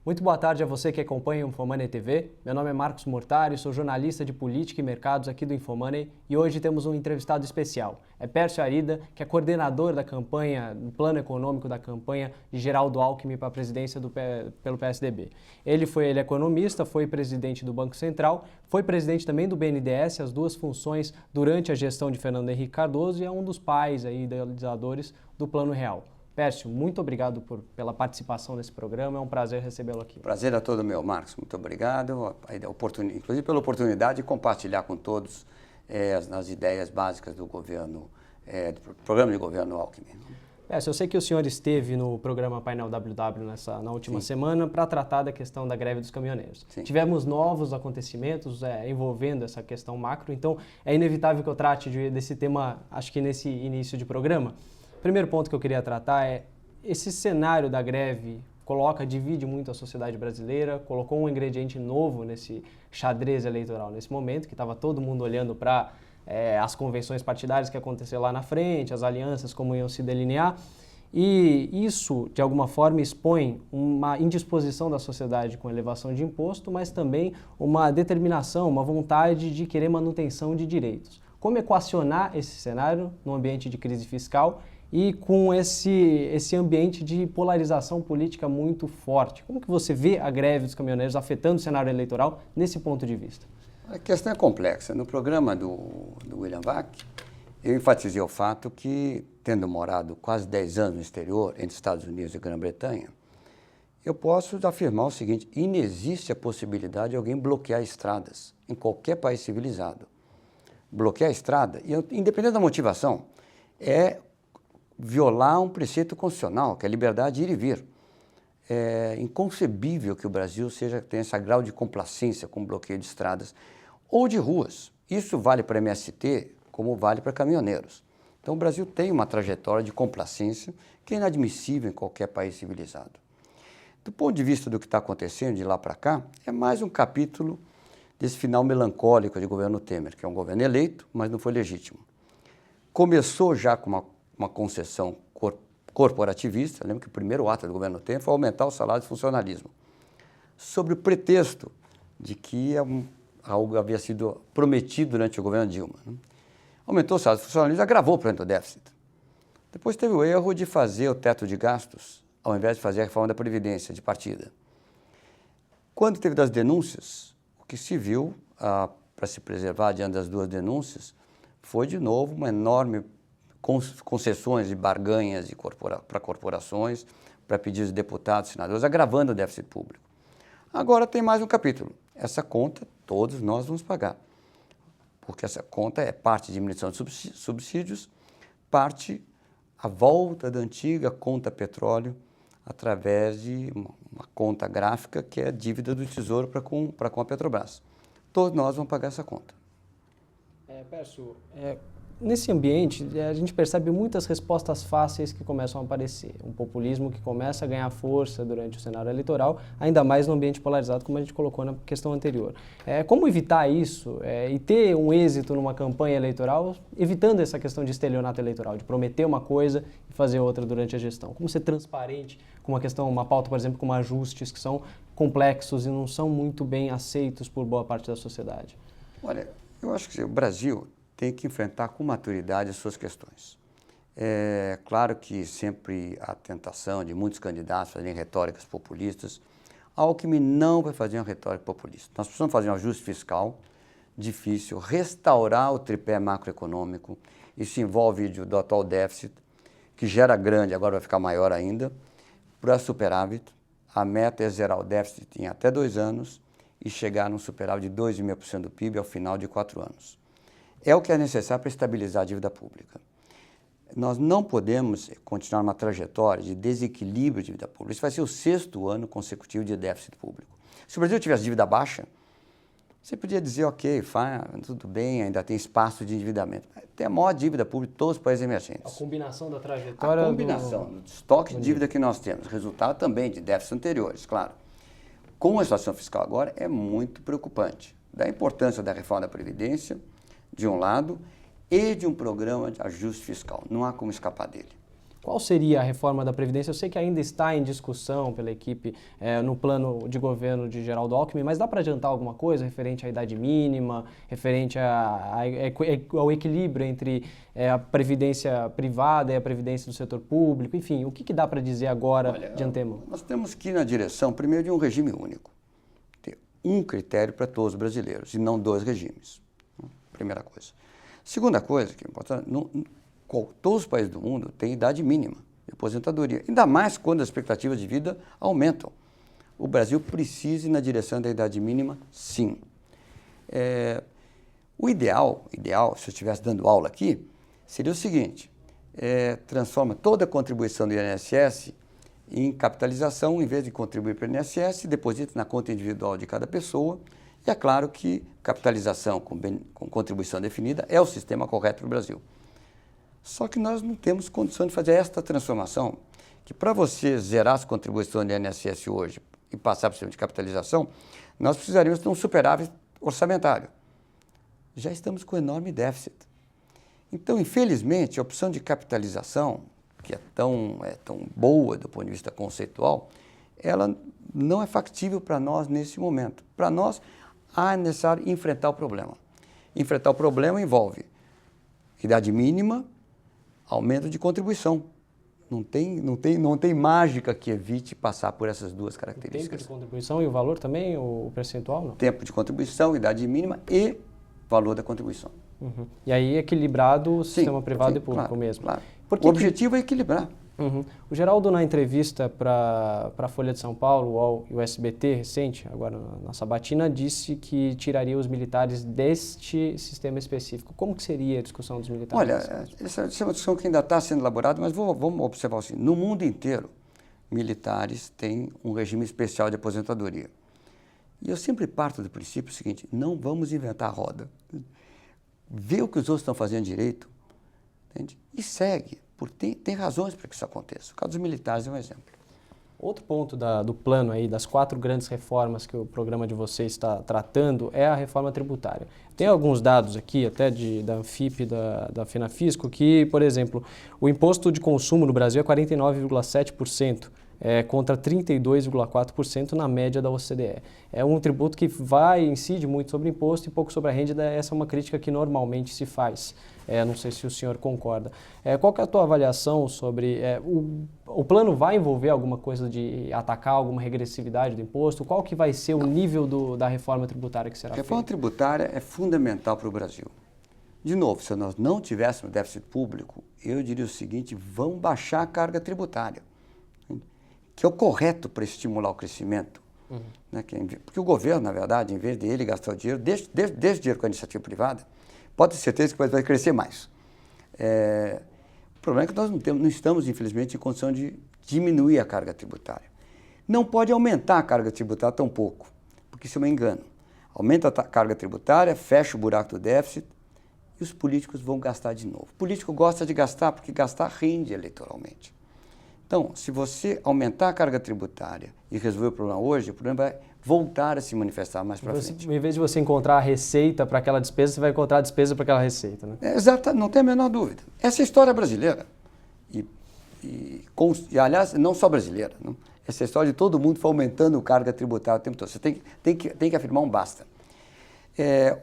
Muito boa tarde a você que acompanha o Infomoney TV. Meu nome é Marcos Mortari, sou jornalista de política e mercados aqui do Infomoney e hoje temos um entrevistado especial. É Pércio Arida, que é coordenador da campanha, do plano econômico da campanha de Geraldo Alckmin para a presidência pelo PSDB. Ele é economista, foi presidente do Banco Central, foi presidente também do BNDES, as duas funções durante a gestão de Fernando Henrique Cardoso e é um dos pais aí, idealizadores do Plano Real. Pércio, muito obrigado pela participação nesse programa, é um prazer recebê-lo aqui. Prazer é todo meu, Marcos, muito obrigado, inclusive pela oportunidade de compartilhar com todos as ideias básicas do governo, do programa de governo Alckmin. Pércio, eu sei que o senhor esteve no programa Painel WW na última semana para tratar da questão da greve dos caminhoneiros. Sim. Tivemos novos acontecimentos envolvendo essa questão macro, então é inevitável que eu trate desse tema, acho que nesse início de programa. O primeiro ponto que eu queria tratar é esse cenário da greve divide muito a sociedade brasileira, colocou um ingrediente novo nesse xadrez eleitoral nesse momento, que estava todo mundo olhando para as convenções partidárias que aconteceram lá na frente, as alianças, como iam se delinear, e isso, de alguma forma, expõe uma indisposição da sociedade com elevação de imposto, mas também uma determinação, uma vontade de querer manutenção de direitos. Como equacionar esse cenário no ambiente de crise fiscal e com esse ambiente de polarização política muito forte? Como que você vê a greve dos caminhoneiros afetando o cenário eleitoral nesse ponto de vista? A questão é complexa. No programa do William Vac, eu enfatizei o fato que, tendo morado quase 10 anos no exterior, entre Estados Unidos e Grã-Bretanha, eu posso afirmar o seguinte: inexiste a possibilidade de alguém bloquear estradas em qualquer país civilizado. Bloquear a estrada, independente da motivação, é violar um preceito constitucional, que é a liberdade de ir e vir. É inconcebível que o Brasil tenha esse grau de complacência com bloqueio de estradas ou de ruas. Isso vale para MST como vale para caminhoneiros. Então o Brasil tem uma trajetória de complacência que é inadmissível em qualquer país civilizado. Do ponto de vista do que está acontecendo de lá para cá, é mais um capítulo desse final melancólico de governo Temer, que é um governo eleito, mas não foi legítimo. Começou já com uma concessão corporativista. Lembro que o primeiro ato do governo Temer foi aumentar o salário de funcionalismo, sob o pretexto de que algo havia sido prometido durante o governo Dilma. Aumentou o salário de funcionalismo, agravou o problema do déficit. Depois teve o erro de fazer o teto de gastos, ao invés de fazer a reforma da Previdência de partida. Quando teve das denúncias, o que se viu, para se preservar diante das duas denúncias, foi de novo uma enorme concessões e barganhas para corporações, para pedidos de deputados, senadores, agravando o déficit público. Agora tem mais um capítulo. Essa conta todos nós vamos pagar, porque essa conta é parte de diminuição de subsídios, parte a volta da antiga conta petróleo através de uma conta gráfica que é a dívida do Tesouro para com a Petrobras. Todos nós vamos pagar essa conta. Pércio, nesse ambiente, a gente percebe muitas respostas fáceis que começam a aparecer. Um populismo que começa a ganhar força durante o cenário eleitoral, ainda mais no ambiente polarizado, como a gente colocou na questão anterior. Como evitar isso e ter um êxito numa campanha eleitoral, evitando essa questão de estelionato eleitoral, de prometer uma coisa e fazer outra durante a gestão? Como ser transparente com uma pauta, por exemplo, como ajustes que são complexos e não são muito bem aceitos por boa parte da sociedade? Olha, eu acho que o Brasil tem que enfrentar com maturidade as suas questões. É claro que sempre há tentação de muitos candidatos fazerem retóricas populistas. Alckmin não vai fazer uma retórica populista. Nós precisamos fazer um ajuste fiscal difícil, restaurar o tripé macroeconômico. Isso envolve o atual déficit, que já era grande, agora vai ficar maior ainda, para superávit. A meta é zerar o déficit em até 2 anos e chegar num superávit de 2,5% do PIB ao final de 4 anos. É o que é necessário para estabilizar a dívida pública. Nós não podemos continuar uma trajetória de desequilíbrio de dívida pública. Isso vai ser o 6º ano consecutivo de déficit público. Se o Brasil tivesse dívida baixa, você podia dizer, ok, tudo bem, ainda tem espaço de endividamento. Tem a maior dívida pública de todos os países emergentes. A combinação da trajetória... A combinação do estoque de dívida que nós temos, resultado também de déficits anteriores, claro. Com a situação fiscal agora, é muito preocupante. Da importância da reforma da Previdência, de um lado, e de um programa de ajuste fiscal. Não há como escapar dele. qual seria a reforma da Previdência? Eu sei que ainda está em discussão pela equipe no plano de governo de Geraldo Alckmin, mas dá para adiantar alguma coisa referente à idade mínima, referente ao equilíbrio entre a Previdência privada e a Previdência do setor público? Enfim, o que dá para dizer agora de antemão? Nós temos que ir na direção, primeiro, de um regime único. Ter um critério para todos os brasileiros e não 2 regimes. Primeira coisa. Segunda coisa, que é importante, todos os países do mundo têm idade mínima de aposentadoria, ainda mais quando as expectativas de vida aumentam. O Brasil precisa ir na direção da idade mínima, sim. O ideal, se eu estivesse dando aula aqui, seria o seguinte, transforma toda a contribuição do INSS em capitalização, em vez de contribuir para o INSS, deposita na conta individual de cada pessoa. E é claro que capitalização com contribuição definida é o sistema correto para o Brasil. Só que nós não temos condição de fazer esta transformação, que para você zerar as contribuições do INSS hoje e passar para o sistema de capitalização, nós precisaríamos ter um superávit orçamentário. Já estamos com enorme déficit. Então, infelizmente, a opção de capitalização, que é tão boa do ponto de vista conceitual, ela não é factível para nós nesse momento. Para nós, é necessário enfrentar o problema. Enfrentar o problema envolve idade mínima, aumento de contribuição. Não tem mágica que evite passar por essas duas características. O tempo de contribuição e o valor também, o percentual? Não? Tempo de contribuição, idade mínima e valor da contribuição. Uhum. E aí equilibrado o sistema privado e público claro, mesmo. Claro. O objetivo é equilibrar. Uhum. O Geraldo, na entrevista para a Folha de São Paulo, UOL e o SBT recente, agora na sabatina, disse que tiraria os militares deste sistema específico. Como que seria a discussão dos militares? Olha, essa é uma discussão que ainda está sendo elaborada, mas vamos observar assim, no mundo inteiro, militares têm um regime especial de aposentadoria. E eu sempre parto do princípio seguinte, não vamos inventar a roda. Vê o que os outros estão fazendo direito, entende? E segue. Porque tem razões para que isso aconteça. O caso dos militares é um exemplo. Outro ponto do plano aí, das 4 grandes reformas que o programa de vocês está tratando, é a reforma tributária. Tem alguns dados aqui, até da Anfip e da Fenafisco, que, por exemplo, o imposto de consumo no Brasil é 49,7%. Contra 32,4% na média da OCDE. É um tributo que incide muito sobre imposto e pouco sobre a renda. Essa é uma crítica que normalmente se faz. Não sei se o senhor concorda. Qual que é a tua avaliação sobre... o plano vai envolver alguma coisa de atacar alguma regressividade do imposto? Qual que vai ser o nível da reforma tributária que será feita? A reforma tributária é fundamental para o Brasil. De novo, se nós não tivéssemos déficit público, eu diria o seguinte, vamos baixar a carga tributária, que é o correto para estimular o crescimento. Uhum. Né? Porque o governo, na verdade, em vez de ele gastar o dinheiro, deixa o dinheiro com a iniciativa privada, pode ter certeza que vai crescer mais. O problema é que nós não estamos, infelizmente, em condição de diminuir a carga tributária. Não pode aumentar a carga tributária tão pouco, porque isso é um engano. Aumenta a carga tributária, fecha o buraco do déficit e os políticos vão gastar de novo. O político gosta de gastar porque gastar rende eleitoralmente. Então, se você aumentar a carga tributária e resolver o problema hoje, o problema vai voltar a se manifestar mais para frente. Em vez de você encontrar a receita para aquela despesa, você vai encontrar a despesa para aquela receita, né? Exato, não tem a menor dúvida. Essa é a história brasileira. E aliás, não só brasileira. Não? Essa é a história de todo mundo foi aumentando a carga tributária o tempo todo. Você tem que afirmar um basta.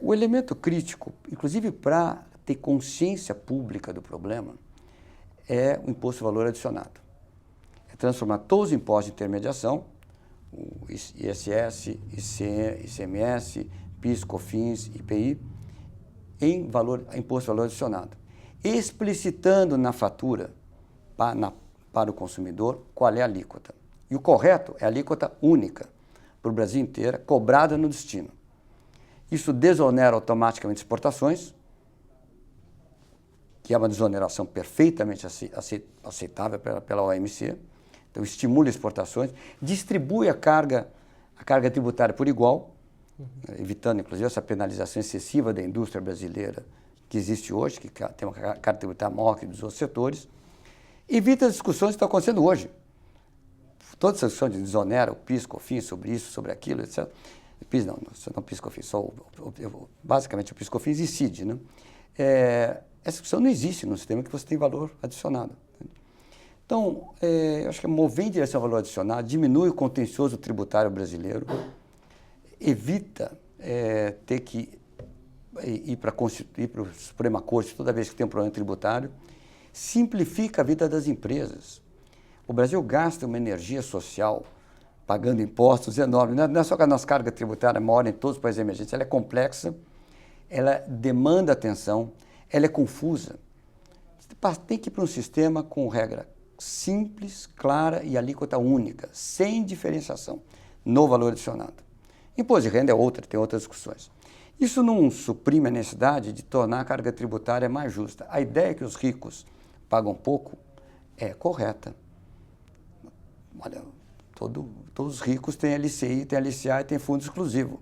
O elemento crítico, inclusive para ter consciência pública do problema, é o imposto de valor adicionado. Transformar todos os impostos de intermediação, o ISS, ICMS, PIS, COFINS, IPI, em imposto de valor adicionado, explicitando na fatura para o consumidor qual é a alíquota. E o correto é a alíquota única para o Brasil inteiro, cobrada no destino. Isso desonera automaticamente exportações, que é uma desoneração perfeitamente aceitável pela OMC. Então, estimula exportações, distribui a carga tributária por igual, evitando, inclusive, essa penalização excessiva da indústria brasileira que existe hoje, que tem uma carga tributária maior que dos outros setores, evita as discussões que estão acontecendo hoje. Toda essa discussão de desonera o PIS, COFINS, sobre isso, sobre aquilo, etc. PIS não PIS, COFINS, basicamente o PIS, COFINS incide, né? Essa discussão não existe no sistema que você tem valor adicionado. Então, eu acho que mover em direção ao valor adicionado diminui o contencioso tributário brasileiro, evita ter que ir para a Suprema Corte toda vez que tem um problema tributário, simplifica a vida das empresas. O Brasil gasta uma energia social pagando impostos enormes. Não é só que a nossa carga tributária é maior em todos os países emergentes, ela é complexa, ela demanda atenção, ela é confusa. Você tem que ir para um sistema com regra simples, clara e alíquota única, sem diferenciação no valor adicionado. Imposto de renda é outra, tem outras discussões. Isso não suprime a necessidade de tornar a carga tributária mais justa. A ideia que os ricos pagam pouco é correta. Olha, todos os ricos têm LCI, têm LCA e têm fundo exclusivo.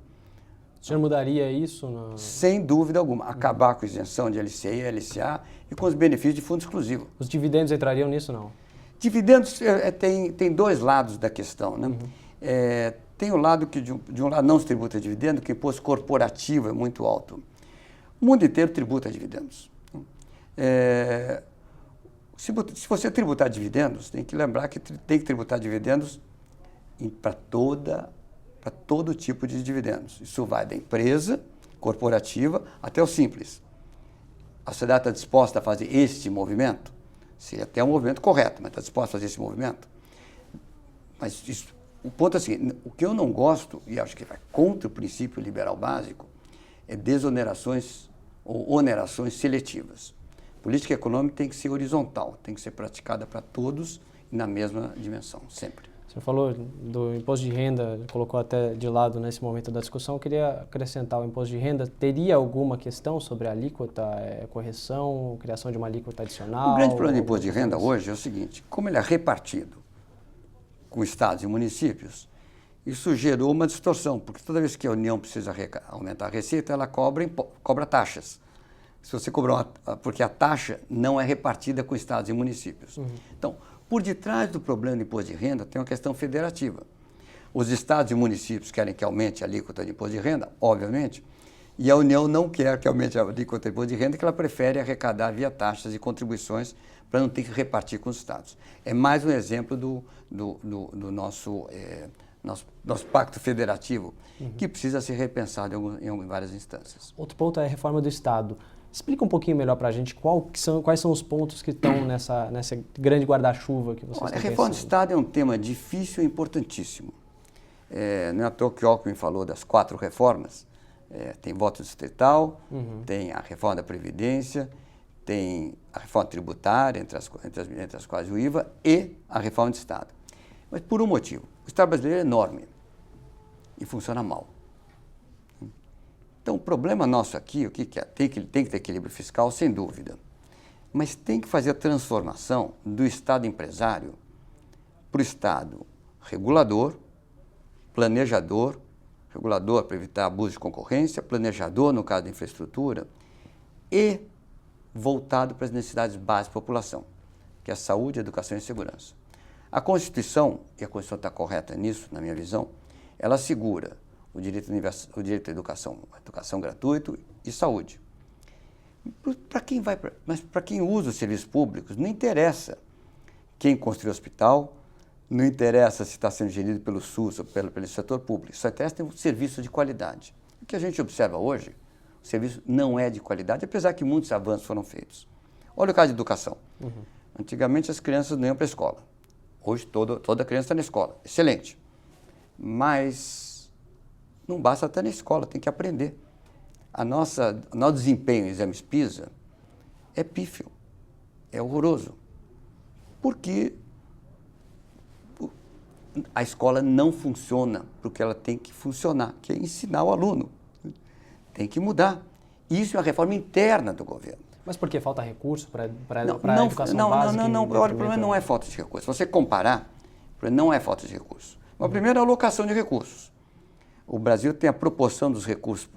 O senhor mudaria isso? Sem dúvida alguma. Acabar com a isenção de LCI, LCA e com os benefícios de fundo exclusivo. Os dividendos entrariam nisso, não? Dividendos tem dois lados da questão, né? Tem o lado que de um lado não se tributa dividendo, que o imposto corporativo é muito alto. O mundo inteiro tributa dividendos. Se você tributar dividendos, tem que lembrar que tem que tributar dividendos para todo tipo de dividendos. Isso vai da empresa corporativa até o simples. A sociedade está disposta a fazer este movimento? Se até é um movimento correto, mas está disposta a fazer esse movimento? Mas o ponto é assim, o que eu não gosto, e acho que vai contra o princípio liberal básico, é desonerações ou onerações seletivas. Política econômica tem que ser horizontal, tem que ser praticada para todos e na mesma dimensão, sempre. Você falou do imposto de renda, colocou até de lado nesse momento da discussão. Eu queria acrescentar o imposto de renda. Teria alguma questão sobre a alíquota, correção, criação de uma alíquota adicional? O grande problema do imposto de renda hoje é o seguinte, como ele é repartido com estados e municípios, isso gerou uma distorção, porque toda vez que a União precisa aumentar a receita, ela cobra taxas. Se você cobrar porque a taxa não é repartida com estados e municípios. Então, por detrás do problema do imposto de renda tem uma questão federativa. Os estados e municípios querem que aumente a alíquota de imposto de renda, obviamente, e a União não quer que aumente a alíquota de imposto de renda, que ela prefere arrecadar via taxas e contribuições para não ter que repartir com os estados. É mais um exemplo do nosso pacto federativo, que precisa ser repensado em várias instâncias. Outro ponto é a reforma do Estado. Explica um pouquinho melhor para a gente quais são os pontos que estão nessa grande guarda-chuva que vocês estão pensando. A reforma do Estado é um tema difícil e importantíssimo. Não é à toa que o Alckmin falou das 4 reformas. Tem voto distrital, tem a reforma da Previdência, tem a reforma tributária, entre as quais o IVA, e a reforma do Estado. Mas por um motivo. O Estado brasileiro é enorme e funciona mal. Então, o problema nosso aqui, o que é? Tem que ter equilíbrio fiscal, sem dúvida. Mas tem que fazer a transformação do Estado empresário para o Estado regulador, planejador, regulador para evitar abuso de concorrência, planejador no caso da infraestrutura e voltado para as necessidades básicas da população, que é a saúde, a educação e a segurança. A Constituição, e a Constituição está correta nisso, na minha visão, ela assegura o direito à educação gratuita e saúde. Mas para quem usa os serviços públicos, não interessa quem construiu o hospital, não interessa se está sendo gerido pelo SUS ou pelo setor público, só interessa ter um serviço de qualidade. O que a gente observa hoje, o serviço não é de qualidade, apesar que muitos avanços foram feitos. Olha o caso de educação. Antigamente as crianças não iam para a escola. Hoje toda criança está na escola. Excelente. Mas não basta estar na escola, tem que aprender. O nosso desempenho em exames PISA é pífio, é horroroso. Porque a escola não funciona porque ela tem que funcionar, que é ensinar o aluno. Tem que mudar. Isso é uma reforma interna do governo. Mas por que falta recurso para a educação básica? Não. O problema não é falta de recurso. Se você comparar, o problema não é falta de recurso. Mas primeiro é a alocação de recursos. O Brasil tem a proporção dos recursos.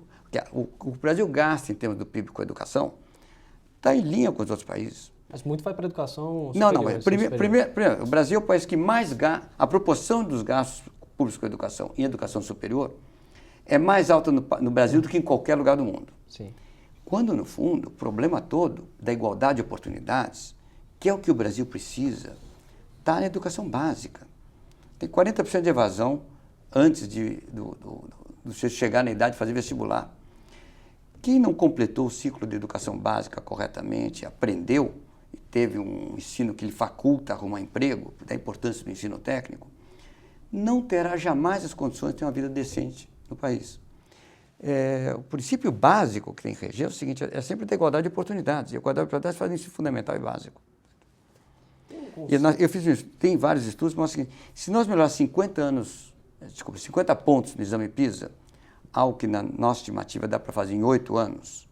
O Brasil gasta em termos do PIB com a educação, está em linha com os outros países. Mas muito vai para a educação superior. Não. Primeiro, o Brasil é o país que mais gasta. A proporção dos gastos públicos com a educação em educação superior é mais alta no Brasil do que em qualquer lugar do mundo. Sim. Quando, no fundo, o problema todo da igualdade de oportunidades, que é o que o Brasil precisa está na educação básica. Tem 40% de evasão antes do você chegar na idade de fazer vestibular. Quem não completou o ciclo de educação básica corretamente, aprendeu e teve um ensino que lhe faculta arrumar emprego, da importância do ensino técnico, não terá jamais as condições de ter uma vida decente no país. O princípio básico que tem que reger é o seguinte, é sempre a igualdade de oportunidades. E a igualdade de oportunidades faz isso fundamental e básico. Eu fiz isso, tem vários estudos que mostram que se nós melhorarmos 50 pontos no exame PISA, algo que na nossa estimativa dá para fazer em 8 anos,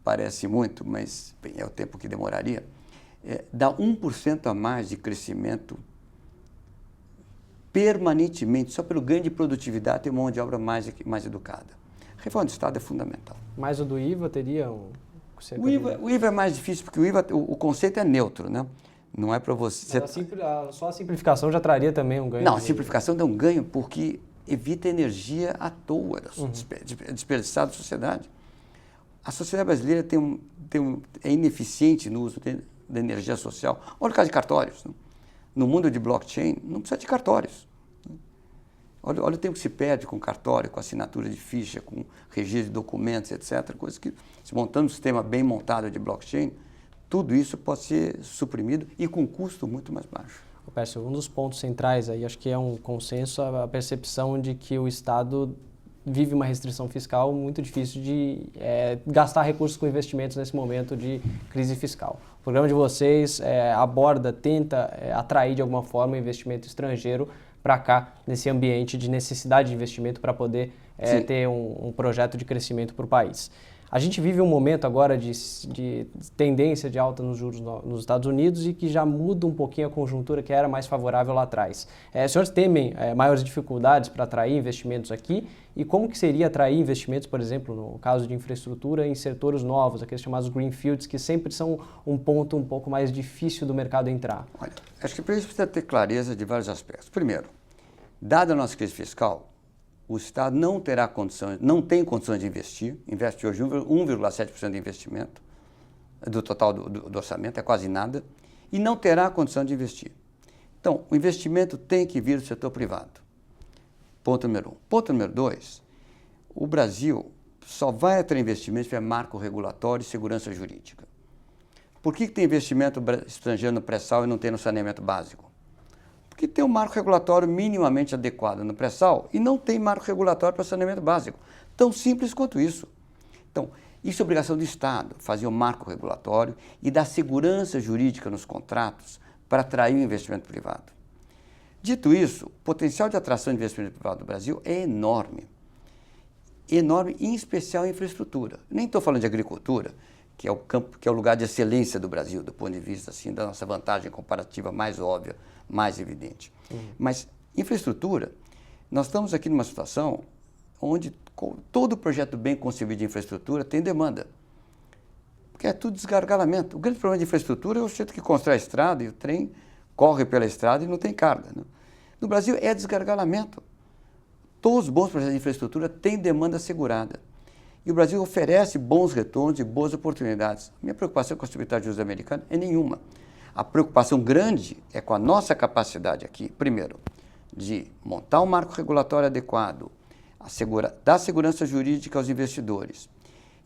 parece muito, mas bem, é o tempo que demoraria, dá 1% a mais de crescimento permanentemente, só pelo ganho de produtividade e mão de obra mais educada. A reforma do Estado é fundamental. Mas o do IVA teria O IVA é mais difícil, porque o IVA, o conceito é neutro, né? Não é para você... Só a simplificação já traria também um ganho. Não, a simplificação dá um ganho porque evita energia à toa, desperdiçada da sociedade. A sociedade brasileira é ineficiente no uso da energia social. Olha o caso de cartórios. Né? No mundo de blockchain, não precisa de cartórios. Olha o tempo que se perde com cartório, com assinatura de ficha, com registro de documentos, etc. Coisas que, se montando um sistema bem montado de blockchain, tudo isso pode ser suprimido e com custo muito mais baixo. Pércio, um dos pontos centrais aí, acho que é um consenso, a percepção de que o Estado vive uma restrição fiscal muito difícil de gastar recursos com investimentos nesse momento de crise fiscal. O programa de vocês tenta atrair de alguma forma investimento estrangeiro para cá, nesse ambiente de necessidade de investimento para poder ter um projeto de crescimento para o país. A gente vive um momento agora de tendência de alta nos juros nos Estados Unidos e que já muda um pouquinho a conjuntura que era mais favorável lá atrás. Os senhores temem maiores dificuldades para atrair investimentos aqui? E como que seria atrair investimentos, por exemplo, no caso de infraestrutura, em setores novos, aqueles chamados greenfields, que sempre são um ponto um pouco mais difícil do mercado entrar? Olha, acho que para isso precisa ter clareza de vários aspectos. Primeiro, dada a nossa crise fiscal, o Estado não tem condições de investir, investe hoje 1,7% de investimento, do total do orçamento, é quase nada, e não terá condição de investir. Então, o investimento tem que vir do setor privado. Ponto número 1. Ponto número 2, o Brasil só vai atrair investimento se tiver marco regulatório e segurança jurídica. Por que tem investimento estrangeiro no pré-sal e não tem no saneamento básico? Porque tem um marco regulatório minimamente adequado no pré-sal e não tem marco regulatório para saneamento básico. Tão simples quanto isso. Então, isso é obrigação do Estado, fazer um marco regulatório e dar segurança jurídica nos contratos para atrair o investimento privado. Dito isso, o potencial de atração de investimento privado do Brasil é enorme. Enorme, em especial em infraestrutura. Nem estou falando de agricultura, que é o lugar de excelência do Brasil, do ponto de vista assim, da nossa vantagem comparativa mais óbvia, mais evidente. Mas infraestrutura, nós estamos aqui numa situação onde todo projeto bem concebido de infraestrutura tem demanda. Porque é tudo desgargalamento. O grande problema de infraestrutura é o jeito que constrói a estrada e o trem corre pela estrada e não tem carga. Né? No Brasil é desgargalamento. Todos os bons projetos de infraestrutura têm demanda assegurada. E o Brasil oferece bons retornos e boas oportunidades. A minha preocupação com a Secretaria de Justiça americana é nenhuma. A preocupação grande é com a nossa capacidade aqui, primeiro, de montar um marco regulatório adequado, dar segurança jurídica aos investidores.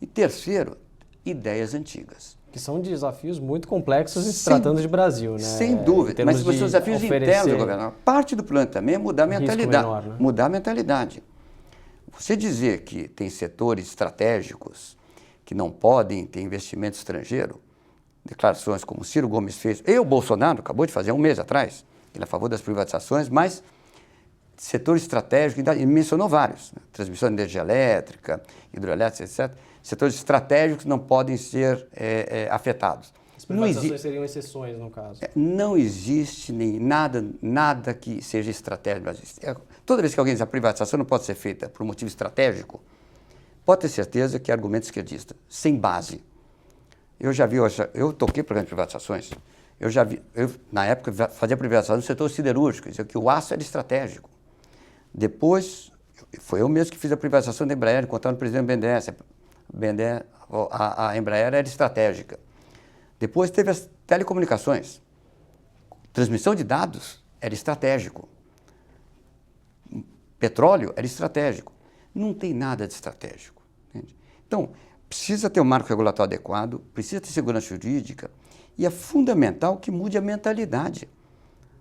E terceiro, ideias antigas. Que são desafios muito complexos se tratando de Brasil, né? Sem dúvida, mas são desafios internos do governo. Parte do plano também é mudar a mentalidade. Menor, né? Mudar a mentalidade. Você dizer que tem setores estratégicos que não podem ter investimento estrangeiro, declarações como Ciro Gomes fez, o Bolsonaro acabou de fazer um mês atrás, ele é a favor das privatizações, mas setores estratégicos, ele mencionou vários, né? Transmissão de energia elétrica, hidroelétrica, etc. Setores estratégicos não podem ser afetados. As privatizações seriam exceções, no caso. Não existe nada que seja estratégico no Brasil. Toda vez que alguém diz que a privatização não pode ser feita por um motivo estratégico, pode ter certeza que é argumento esquerdista, sem base. Eu toquei programa de privatizações, na época fazia privatização no setor siderúrgico, dizia que o aço era estratégico. Depois, foi eu mesmo que fiz a privatização da Embraer, contando o presidente BNDES, a Embraer era estratégica. Depois teve as telecomunicações. Transmissão de dados era estratégico. Petróleo era estratégico. Não tem nada de estratégico. Entende? Então, precisa ter um marco regulatório adequado, precisa ter segurança jurídica e é fundamental que mude a mentalidade.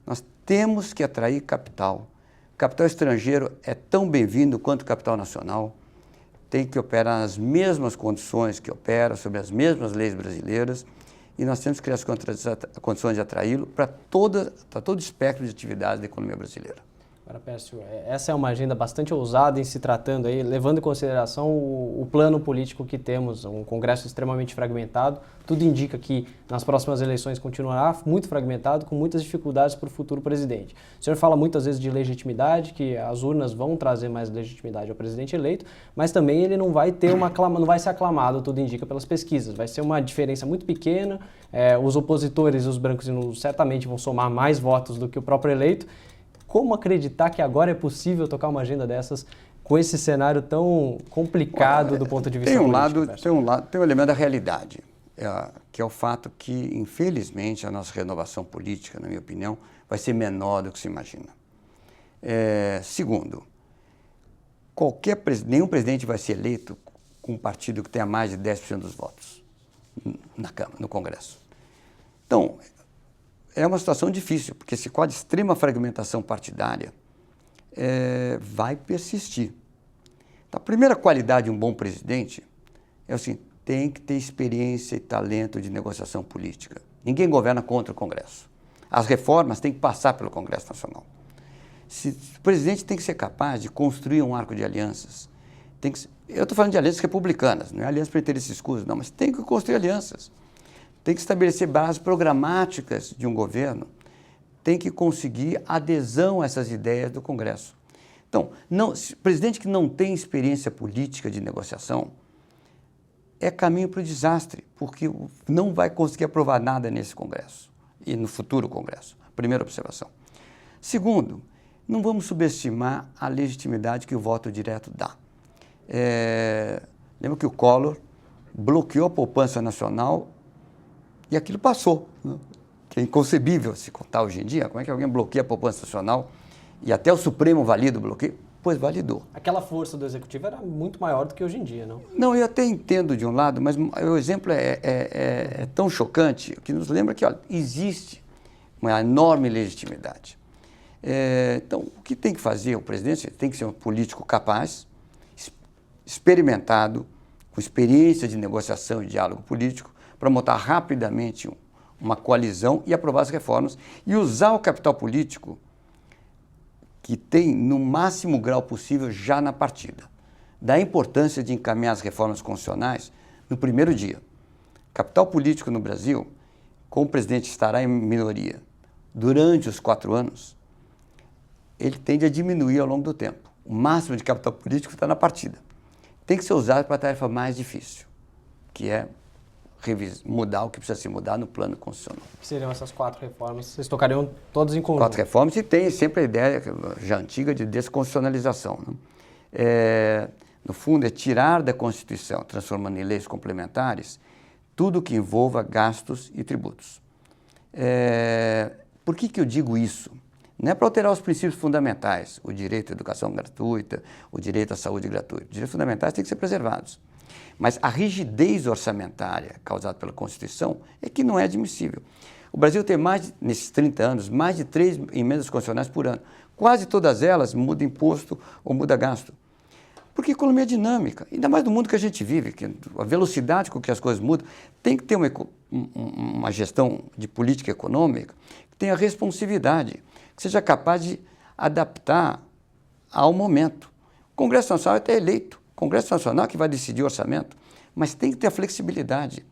Nós temos que atrair capital. Capital estrangeiro é tão bem-vindo quanto capital nacional. Tem que operar nas mesmas condições que opera, sobre as mesmas leis brasileiras, e nós temos que criar as condições de atraí-lo para todo o espectro de atividades da economia brasileira. Agora, Pércio, essa é uma agenda bastante ousada em se tratando aí, levando em consideração o plano político que temos, um Congresso extremamente fragmentado. Tudo indica que nas próximas eleições continuará muito fragmentado, com muitas dificuldades para o futuro presidente. O senhor fala muitas vezes de legitimidade, que as urnas vão trazer mais legitimidade ao presidente eleito, mas também ele não vai ter não vai ser aclamado, tudo indica, pelas pesquisas. Vai ser uma diferença muito pequena, os opositores e os brancos certamente vão somar mais votos do que o próprio eleito. Como acreditar que agora é possível tocar uma agenda dessas com esse cenário tão complicado do ponto de vista político? Tem um elemento da realidade, que é o fato que, infelizmente, a nossa renovação política, na minha opinião, vai ser menor do que se imagina. Segundo, nenhum presidente vai ser eleito com um partido que tenha mais de 10% dos votos na Câmara, no Congresso. Então, é uma situação difícil, porque esse quadro de extrema fragmentação partidária vai persistir. Então, a primeira qualidade de um bom presidente é assim, tem que ter experiência e talento de negociação política. Ninguém governa contra o Congresso. As reformas têm que passar pelo Congresso Nacional. O presidente tem que ser capaz de construir um arco de alianças. Eu estou falando de alianças republicanas, não é aliança para interesses escusos, não, mas tem que construir alianças. Tem que estabelecer bases programáticas de um governo, tem que conseguir adesão a essas ideias do Congresso. Então, presidente que não tem experiência política de negociação é caminho para o desastre, porque não vai conseguir aprovar nada nesse Congresso e no futuro Congresso. Primeira observação. Segundo, não vamos subestimar a legitimidade que o voto direto dá. Lembra que o Collor bloqueou a poupança nacional e aquilo passou, né? Que é inconcebível se contar hoje em dia. Como é que alguém bloqueia a poupança nacional e até o Supremo valida o bloqueio? Pois validou. Aquela força do Executivo era muito maior do que hoje em dia, não? Não, eu até entendo de um lado, mas o exemplo é tão chocante que nos lembra que existe uma enorme legitimidade. Então, o que tem que fazer o presidente? Tem que ser um político capaz, experimentado, com experiência de negociação e diálogo político, para montar rapidamente uma coalizão e aprovar as reformas e usar o capital político que tem no máximo grau possível já na partida. Da importância de encaminhar as reformas constitucionais no primeiro dia. Capital político no Brasil, como o presidente estará em minoria durante os 4 anos, ele tende a diminuir ao longo do tempo. O máximo de capital político está na partida. Tem que ser usado para a tarefa mais difícil, que é mudar o que precisa se mudar no plano constitucional. Que seriam essas 4 reformas? Vocês tocariam todas em conjunto? 4 reformas e tem sempre a ideia já antiga de desconstitucionalização, né? No fundo, é tirar da Constituição, transformando em leis complementares, tudo que envolva gastos e tributos. Por que eu digo isso? Não é para alterar os princípios fundamentais, o direito à educação gratuita, o direito à saúde gratuita. Os direitos fundamentais têm que ser preservados. Mas a rigidez orçamentária causada pela Constituição é que não é admissível. O Brasil tem nesses 30 anos, mais de 3 emendas constitucionais por ano. Quase todas elas mudam imposto ou mudam gasto. Porque a economia é dinâmica, ainda mais no mundo que a gente vive, que a velocidade com que as coisas mudam, tem que ter uma gestão de política econômica que tenha responsividade, que seja capaz de adaptar ao momento. O Congresso Nacional é até eleito. O Congresso Nacional que vai decidir o orçamento, mas tem que ter a flexibilidade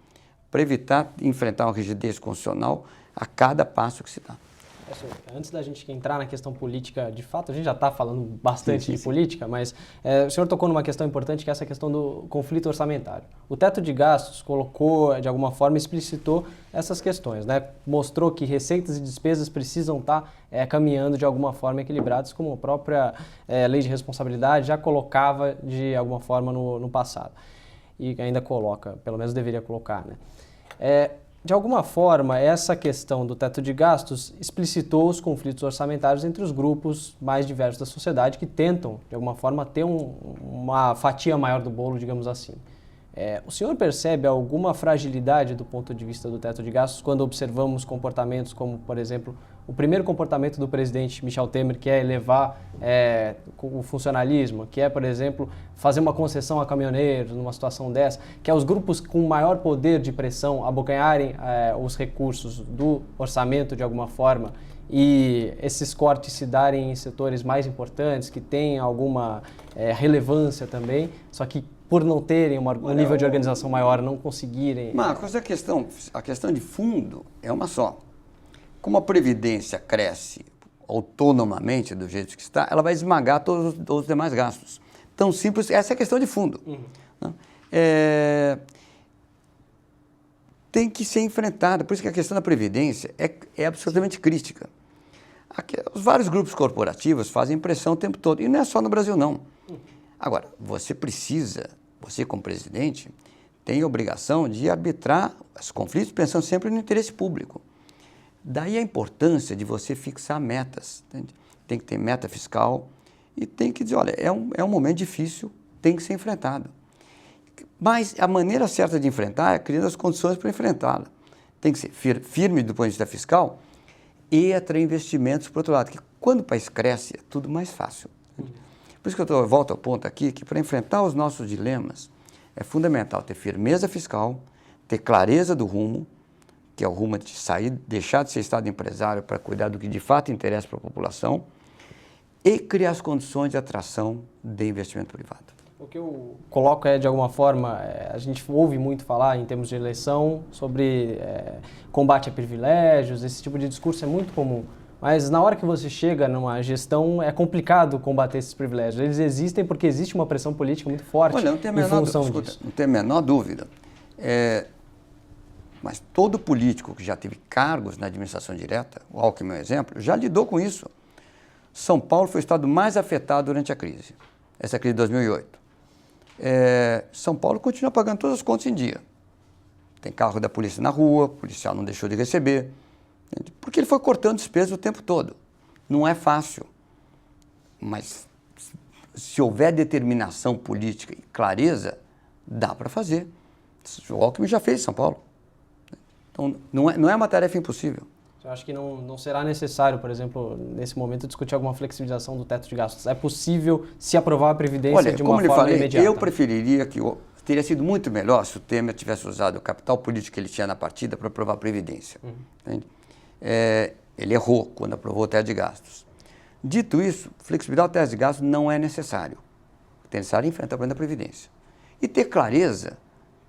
para evitar enfrentar uma rigidez constitucional a cada passo que se dá. Antes da gente entrar na questão política, de fato, a gente já está falando bastante de política, mas o senhor tocou numa questão importante, que é essa questão do conflito orçamentário. O teto de gastos colocou, de alguma forma, explicitou essas questões, né? Mostrou que receitas e despesas precisam estar caminhando de alguma forma equilibradas, como a própria lei de responsabilidade já colocava de alguma forma no passado. E ainda coloca, pelo menos deveria colocar, né? De alguma forma, essa questão do teto de gastos explicitou os conflitos orçamentários entre os grupos mais diversos da sociedade que tentam, de alguma forma, ter uma fatia maior do bolo, digamos assim. O senhor percebe alguma fragilidade do ponto de vista do teto de gastos quando observamos comportamentos como, por exemplo, o primeiro comportamento do presidente Michel Temer, que é elevar o funcionalismo, que é, por exemplo, fazer uma concessão a caminhoneiros numa situação dessa, que é os grupos com maior poder de pressão abocanharem os recursos do orçamento de alguma forma e esses cortes se darem em setores mais importantes, que têm alguma relevância também, só que por não terem um nível de organização maior, não conseguirem... Marcos, a questão de fundo é uma só. Como a Previdência cresce autonomamente do jeito que está, ela vai esmagar todos os demais gastos. Tão simples, essa é a questão de fundo. Né? Tem que ser enfrentada, por isso que a questão da Previdência é absolutamente crítica. Os vários grupos corporativos fazem pressão o tempo todo, e não é só no Brasil, não. Agora, você como presidente, tem a obrigação de arbitrar os conflitos pensando sempre no interesse público. Daí a importância de você fixar metas. Entende? Tem que ter meta fiscal e tem que dizer, olha, é um momento difícil, tem que ser enfrentado. Mas a maneira certa de enfrentar é criando as condições para enfrentá-la. Tem que ser firme do ponto de vista fiscal e atrair investimentos por outro lado, que quando o país cresce é tudo mais fácil. Por isso que eu volto ao ponto aqui, que para enfrentar os nossos dilemas é fundamental ter firmeza fiscal, ter clareza do rumo, que é o rumo de sair, deixar de ser Estado empresário para cuidar do que de fato interessa para a população e criar as condições de atração de investimento privado. O que eu coloco de alguma forma, a gente ouve muito falar em termos de eleição sobre combate a privilégios, esse tipo de discurso é muito comum. Mas na hora que você chega numa gestão, é complicado combater esses privilégios. Eles existem porque existe uma pressão política muito forte em função disso. Não tem a menor dúvida. Mas todo político que já teve cargos na administração direta, o Alckmin é um exemplo, já lidou com isso. São Paulo foi o estado mais afetado durante a crise, essa crise de 2008. São Paulo continua pagando todas as contas em dia. Tem carro da polícia na rua, o policial não deixou de receber, porque ele foi cortando despesas o tempo todo. Não é fácil, mas se houver determinação política e clareza, dá para fazer. O Alckmin já fez em São Paulo. Então, não é uma tarefa impossível. Eu acho que não será necessário, por exemplo, nesse momento, discutir alguma flexibilização do teto de gastos. É possível se aprovar a Previdência de uma forma imediata? Eu preferiria teria sido muito melhor se o Temer tivesse usado o capital político que ele tinha na partida para aprovar a Previdência. Ele errou quando aprovou o teto de gastos. Dito isso, flexibilizar o teto de gastos não é necessário. É necessário enfrentar o problema da Previdência. E ter clareza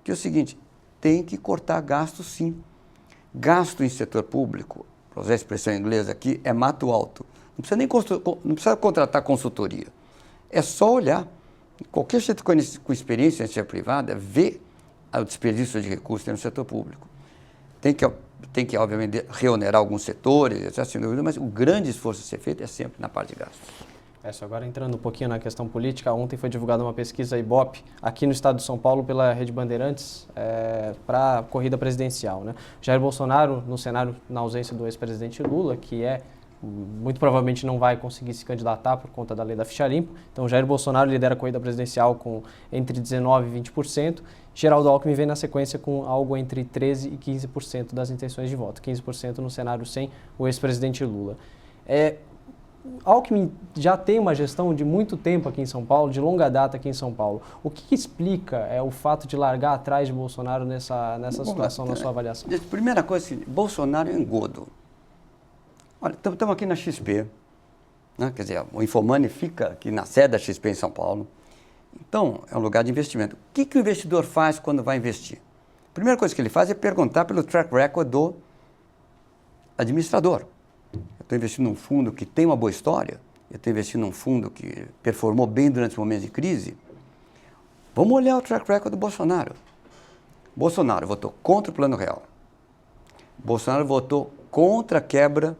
que é o seguinte, tem que cortar gastos sim. Gasto em setor público, para usar a expressão inglesa aqui, é mato alto. Não precisa contratar consultoria. É só olhar. Qualquer gente com experiência em setor privada vê o desperdício de recursos no setor público. Tem que obviamente, reonerar alguns setores, etc., sem dúvida, mas o grande esforço a ser feito é sempre na parte de gastos. Só agora entrando um pouquinho na questão política, ontem foi divulgada uma pesquisa Ibope aqui no estado de São Paulo pela Rede Bandeirantes para a corrida presidencial. Né? Jair Bolsonaro no cenário, na ausência do ex-presidente Lula, que muito provavelmente não vai conseguir se candidatar por conta da lei da ficha limpa. Então, Jair Bolsonaro lidera a corrida presidencial com entre 19% e 20%. Geraldo Alckmin vem na sequência com algo entre 13% e 15% das intenções de voto. 15% no cenário sem o ex-presidente Lula. Alckmin já tem uma gestão de muito tempo aqui em São Paulo, de longa data aqui em São Paulo. O que explica o fato de largar atrás de Bolsonaro nessa situação, na sua avaliação? Primeira coisa, Bolsonaro é engodo. Olha, estamos aqui na XP, né? Quer dizer, o Infomoney fica aqui na sede da XP em São Paulo. Então, é um lugar de investimento. O que o investidor faz quando vai investir? A primeira coisa que ele faz é perguntar pelo track record do administrador. Eu estou investindo num fundo que tem uma boa história, eu estou investindo num fundo que performou bem durante os momentos de crise. Vamos olhar o track record do Bolsonaro. Bolsonaro votou contra o Plano Real. Bolsonaro votou contra a quebra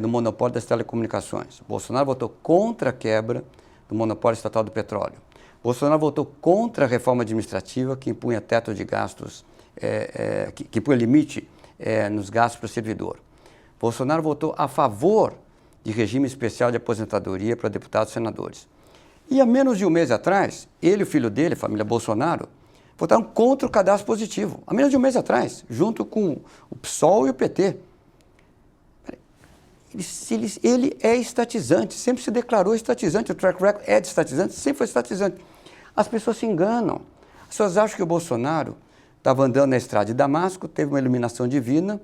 do monopólio das telecomunicações. Bolsonaro votou contra a quebra do monopólio estatal do petróleo. Bolsonaro votou contra a reforma administrativa que impunha teto de gastos que põe limite nos gastos para o servidor. Bolsonaro votou a favor de regime especial de aposentadoria para deputados e senadores. E há menos de um mês atrás, ele e o filho dele, a família Bolsonaro, votaram contra o cadastro positivo. Há menos de um mês atrás, junto com o PSOL e o PT. Ele é estatizante, sempre se declarou estatizante, o track record é de estatizante, sempre foi estatizante. As pessoas se enganam. As pessoas acham que o Bolsonaro estava andando na estrada de Damasco, teve uma iluminação divina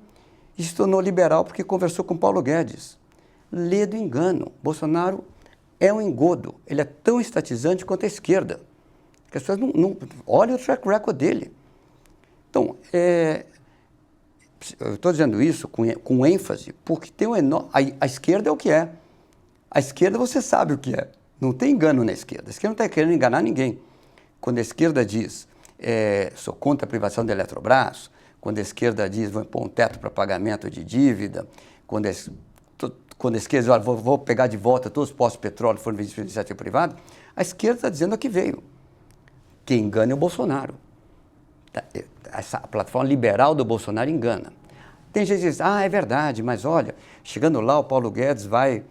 e se tornou liberal porque conversou com Paulo Guedes. Lê do engano. Bolsonaro é um engodo. Ele é tão estatizante quanto a esquerda. Que as pessoas não olhem o track record dele. Então, eu estou dizendo isso com ênfase, porque tem a esquerda é o que é. A esquerda você sabe o que é. Não tem engano na esquerda. A esquerda não está querendo enganar ninguém. Quando a esquerda diz, sou contra a privatização da Eletrobras, quando a esquerda diz, vou pôr um teto para pagamento de dívida, quando a esquerda diz, olha, vou pegar de volta todos os postos de petróleo que foram vendidos pela iniciativa privada, a esquerda está dizendo a que veio. Quem engana é o Bolsonaro. Essa plataforma liberal do Bolsonaro engana. Tem gente que diz, é verdade, mas olha, chegando lá o Paulo Guedes vai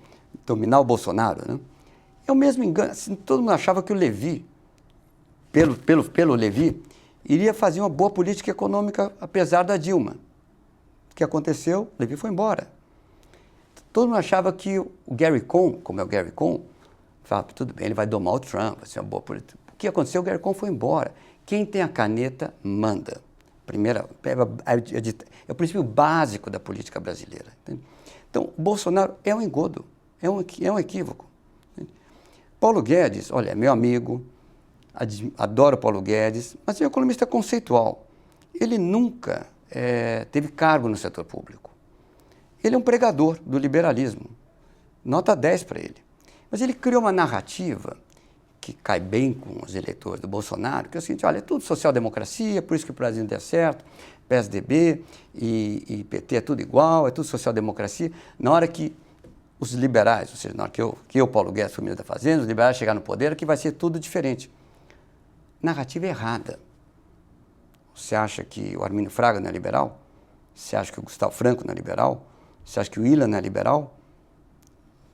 dominar o Bolsonaro. Né? É o mesmo engano. Assim, todo mundo achava que o Levi, pelo Levi, iria fazer uma boa política econômica apesar da Dilma. O que aconteceu? O Levi foi embora. Todo mundo achava que o Gary Cohn, como é o Gary Cohn, falava, tudo bem, ele vai domar o Trump, vai ser uma boa política. O que aconteceu? O Gary Cohn foi embora. Quem tem a caneta, manda. É o princípio básico da política brasileira. Entende? Então, o Bolsonaro é um engodo, é um equívoco. Entende? Paulo Guedes, olha, é meu amigo, adoro Paulo Guedes, mas é um economista conceitual. Ele nunca teve cargo no setor público. Ele é um pregador do liberalismo. Nota 10 para ele. Mas ele criou uma narrativa que cai bem com os eleitores do Bolsonaro, que é o seguinte, olha, é tudo social-democracia, por isso que o Brasil não der certo, PSDB e PT é tudo igual, é tudo social-democracia. Na hora que os liberais, ou seja, na hora que eu Paulo Guedes, fui ministro da Fazenda, os liberais chegar no poder, que vai ser tudo diferente. Narrativa errada. Você acha que o Armínio Fraga não é liberal? Você acha que o Gustavo Franco não é liberal? Você acha que o Ila não é liberal?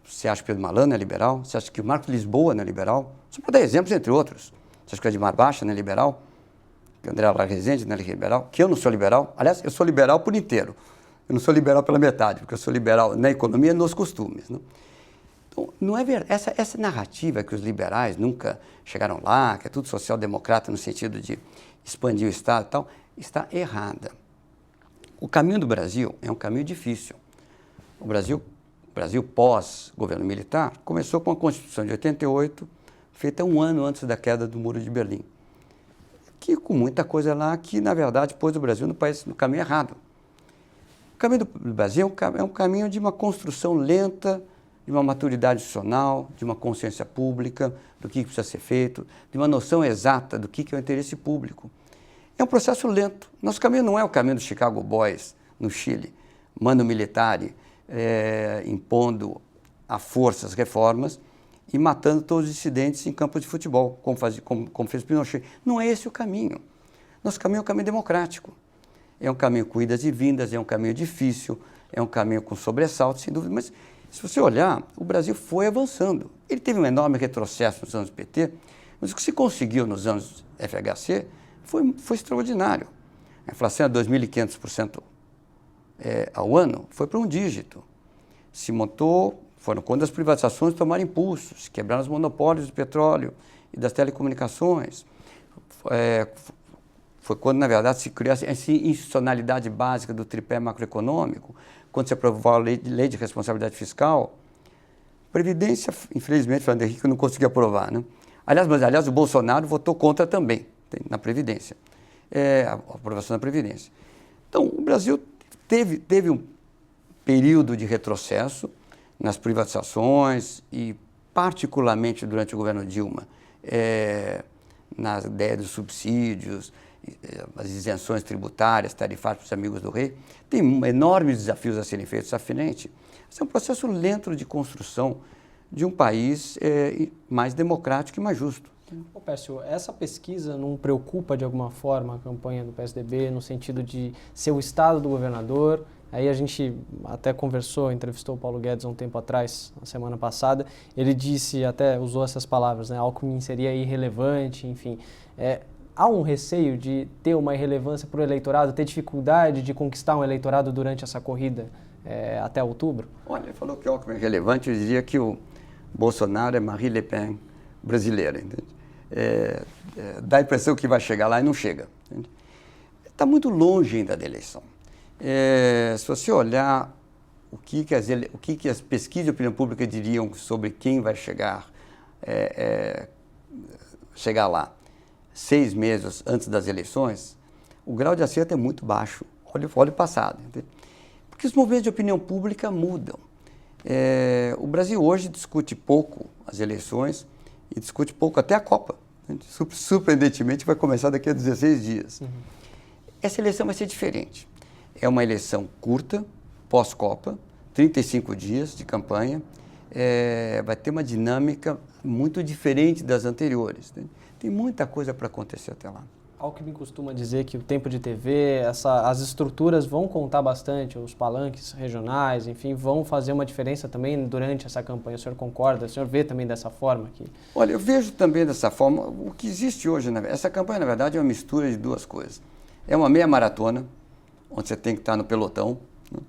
Você acha que o Pedro Malan não é liberal? Você acha que o Marcos Lisboa não é liberal? Só para dar exemplos, entre outros. Você acha que o Edmar Baixa não é liberal? Que o André Lara Rezende não é liberal? Que eu não sou liberal? Aliás, eu sou liberal por inteiro. Eu não sou liberal pela metade, porque eu sou liberal na economia e nos costumes. Né? Então, não é verdade. Essa narrativa que os liberais nunca chegaram lá, que é tudo social-democrata no sentido de expandir o Estado e tal, está errada. O caminho do Brasil é um caminho difícil. O Brasil pós-governo militar, começou com a Constituição de 88, feita um ano antes da queda do Muro de Berlim. Que com muita coisa lá que, na verdade, pôs o Brasil no caminho errado. O caminho do Brasil é um caminho de uma construção lenta, de uma maturidade institucional, de uma consciência pública, do que precisa ser feito, de uma noção exata do que é o interesse público. É um processo lento. Nosso caminho não é o caminho dos Chicago Boys, no Chile, mano militare, impondo à força as reformas e matando todos os dissidentes em campos de futebol, como fez Pinochet. Não é esse o caminho. Nosso caminho é um caminho democrático. É um caminho com idas e vindas, é um caminho difícil, é um caminho com sobressaltos, sem dúvida. Mas, se você olhar, o Brasil foi avançando. Ele teve um enorme retrocesso nos anos do PT, mas o que se conseguiu nos anos FHC foi extraordinário. A inflação é 2.500% ao ano, foi para um dígito. Se montou, foram quando as privatizações tomaram impulso, se quebraram os monopólios do petróleo e das telecomunicações. Foi quando, na verdade, se criou essa institucionalidade básica do tripé macroeconômico, quando se aprovou a lei de responsabilidade fiscal. Previdência, infelizmente, Fernando Henrique não conseguiu aprovar. Né? Aliás, o Bolsonaro votou contra também, na Previdência, a aprovação da Previdência. Então, o Brasil teve um período de retrocesso nas privatizações e, particularmente, durante o governo Dilma, na ideia dos subsídios, as isenções tributárias, tarifárias para os amigos do rei. Tem enormes desafios a serem feitos à frente. Esse é um processo lento de construção de um país mais democrático e mais justo. Ô, Pércio, essa pesquisa não preocupa de alguma forma a campanha do PSDB no sentido de ser o estado do governador? Aí a gente até conversou, entrevistou o Paulo Guedes há um tempo atrás, na semana passada, ele disse, até usou essas palavras, né, Alckmin seria irrelevante, enfim. Há um receio de ter uma irrelevância para o eleitorado, ter dificuldade de conquistar um eleitorado durante essa corrida até outubro? Olha, ele falou que o Alckmin é relevante, eu diria que o Bolsonaro é Marine Le Pen brasileira, entende? Dá a impressão que vai chegar lá e não chega. Está muito longe ainda da eleição. Se você olhar o que as pesquisas de opinião pública diriam sobre quem vai chegar lá 6 meses antes das eleições, o grau de acerto é muito baixo. Olha o passado. Entende? Porque os movimentos de opinião pública mudam. O Brasil hoje discute pouco as eleições e discute pouco até a Copa. Surpreendentemente, vai começar daqui a 16 dias. Uhum. Essa eleição vai ser diferente. É uma eleição curta, pós-Copa, 35 dias de campanha, vai ter uma dinâmica muito diferente das anteriores. Né? Tem muita coisa para acontecer até lá. Alckmin costuma dizer que o tempo de TV, as estruturas vão contar bastante, os palanques regionais, enfim, vão fazer uma diferença também durante essa campanha. O senhor concorda? O senhor vê também dessa forma? Olha, eu vejo também dessa forma. O que existe hoje, essa campanha, na verdade, é uma mistura de duas coisas. É uma meia maratona, onde você tem que estar no pelotão, né?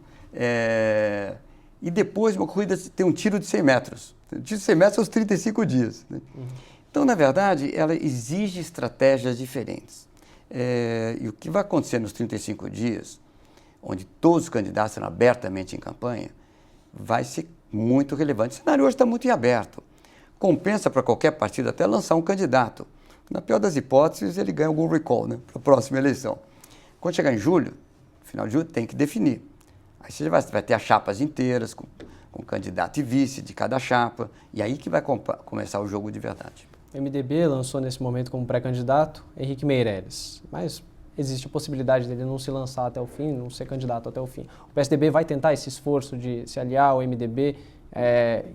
E depois uma corrida tem um tiro de 100 metros. O tiro de 100 metros são os 35 dias. Né? Uhum. Então, na verdade, ela exige estratégias diferentes. E o que vai acontecer nos 35 dias, onde todos os candidatos serão abertamente em campanha, vai ser muito relevante. O cenário hoje está muito em aberto. Compensa para qualquer partido até lançar um candidato. Na pior das hipóteses, ele ganha algum recall, né, para a próxima eleição. Quando chegar em julho, final de julho, tem que definir. Aí você vai ter as chapas inteiras, com candidato e vice de cada chapa, e aí que vai começar o jogo de verdade. O MDB lançou nesse momento como pré-candidato Henrique Meirelles, mas existe a possibilidade dele não se lançar até o fim, não ser candidato até o fim. O PSDB vai tentar esse esforço de se aliar ao MDB,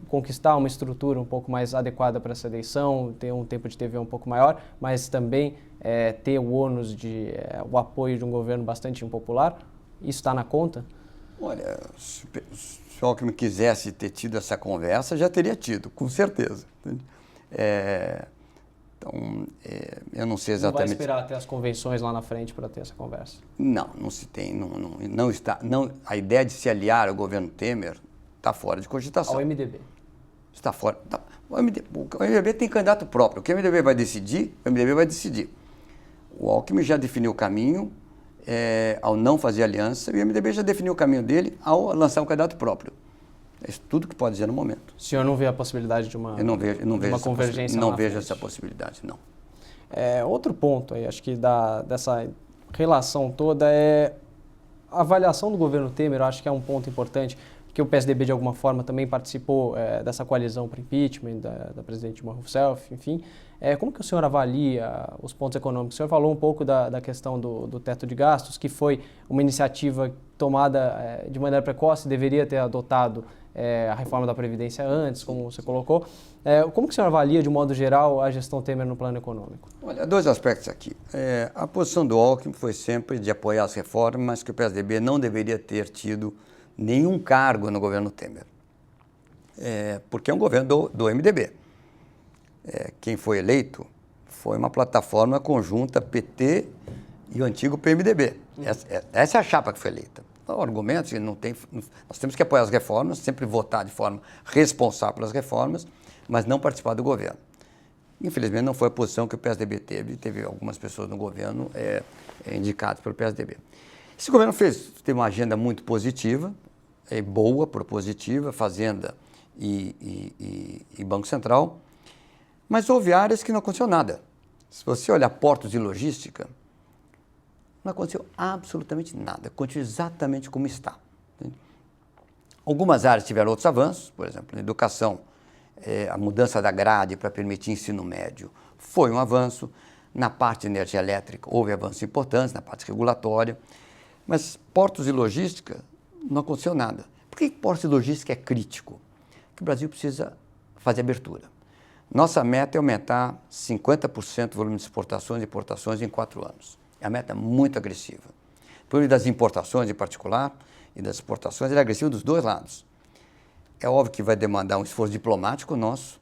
conquistar uma estrutura um pouco mais adequada para essa eleição, ter um tempo de TV um pouco maior, mas também ter o ônus de o apoio de um governo bastante impopular. Isso está na conta? Olha, se o Alckmin quisesse ter tido essa conversa, já teria tido, com certeza. Então, eu não sei exatamente... Não vai esperar até as convenções lá na frente para ter essa conversa? Não se tem. A ideia de se aliar ao governo Temer está fora de cogitação. Ao MDB? Está fora. O MDB tem candidato próprio. O que o MDB vai decidir, o MDB vai decidir. O Alckmin já definiu o caminho ao não fazer aliança e o MDB já definiu o caminho dele ao lançar um candidato próprio. É isso tudo que pode dizer no momento. O senhor não vê a possibilidade de uma, uma convergência? Não vejo essa possibilidade, não. Outro ponto aí, acho que dessa relação toda é a avaliação do governo Temer. Eu acho que é um ponto importante, porque o PSDB de alguma forma também participou dessa coalizão para impeachment da presidente Dilma Rousseff, enfim. Como que o senhor avalia os pontos econômicos? O senhor falou um pouco da questão do teto de gastos, que foi uma iniciativa tomada de maneira precoce, deveria ter adotado a reforma da Previdência antes, como você colocou. Como que o senhor avalia, de um modo geral, a gestão Temer no plano econômico? Olha, 2 aspectos aqui. A posição do Alckmin foi sempre de apoiar as reformas, mas que o PSDB não deveria ter tido nenhum cargo no governo Temer. Porque é um governo do MDB. Quem foi eleito foi uma plataforma conjunta PT e o antigo PMDB. Essa é a chapa que foi eleita. Então, argumentos, nós temos que apoiar as reformas, sempre votar de forma responsável pelas reformas, mas não participar do governo. Infelizmente, não foi a posição que o PSDB teve algumas pessoas no governo indicadas pelo PSDB. Esse governo teve uma agenda muito positiva, boa, propositiva, Fazenda e Banco Central, mas houve áreas que não aconteceu nada. Se você olhar portos e logística, não aconteceu absolutamente nada, continua exatamente como está. Algumas áreas tiveram outros avanços, por exemplo, na educação, a mudança da grade para permitir ensino médio foi um avanço. Na parte de energia elétrica houve avanços importantes, na parte regulatória, mas portos e logística não aconteceu nada. Por que portos e logística é crítico? Porque o Brasil precisa fazer abertura. Nossa meta é aumentar 50% o volume de exportações e importações em 4 anos. É uma meta muito agressiva. Por meio das importações em particular e das exportações, ele é agressivo dos dois lados. É óbvio que vai demandar um esforço diplomático nosso,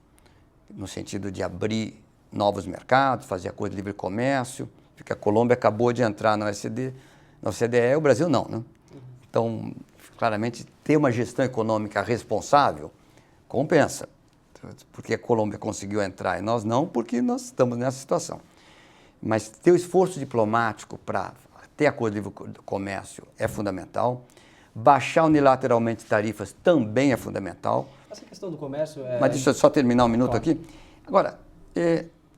no sentido de abrir novos mercados, fazer acordo de livre comércio, porque a Colômbia acabou de entrar na OCDE, o Brasil não, né? Então, claramente, ter uma gestão econômica responsável compensa, porque a Colômbia conseguiu entrar e nós não, porque nós estamos nessa situação. Mas ter o esforço diplomático para ter acordo de livre comércio é fundamental. Baixar unilateralmente tarifas também é fundamental. Essa questão do comércio é... Mas deixa eu só terminar um minuto aqui. Agora,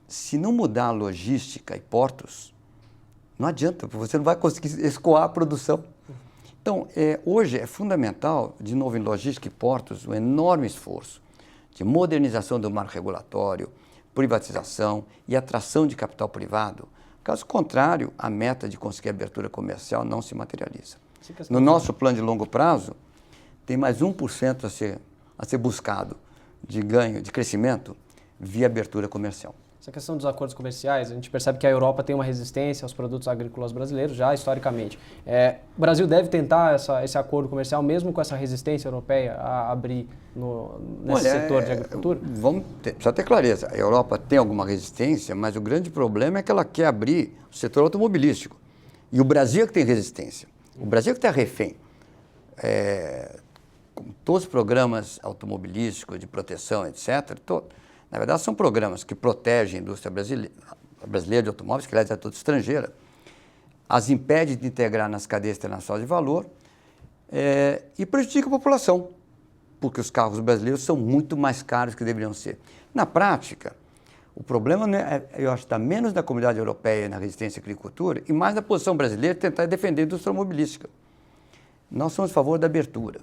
se não mudar a logística e portos, não adianta, você não vai conseguir escoar a produção. Então, hoje é fundamental, de novo em logística e portos, um enorme esforço de modernização do marco regulatório, privatização e atração de capital privado. Caso contrário, a meta de conseguir abertura comercial não se materializa. No nosso plano de longo prazo, tem mais 1% a ser buscado de ganho, de crescimento, via abertura comercial. Essa questão dos acordos comerciais, a gente percebe que a Europa tem uma resistência aos produtos agrícolas brasileiros, já historicamente. O Brasil deve tentar esse acordo comercial, mesmo com essa resistência europeia, a abrir nesse setor de agricultura? Precisa ter clareza. A Europa tem alguma resistência, mas o grande problema é que ela quer abrir o setor automobilístico. E o Brasil é que tem resistência. O Brasil é que está refém. Todos os programas automobilísticos, de proteção, etc., na verdade, são programas que protegem a indústria brasileira de automóveis, que aliás é toda estrangeira, as impede de integrar nas cadeias internacionais de valor e prejudica a população, porque os carros brasileiros são muito mais caros que deveriam ser. Na prática, o problema, eu acho, está menos na comunidade europeia na resistência à agricultura e mais na posição brasileira de tentar defender a indústria automobilística. Nós somos a favor da abertura.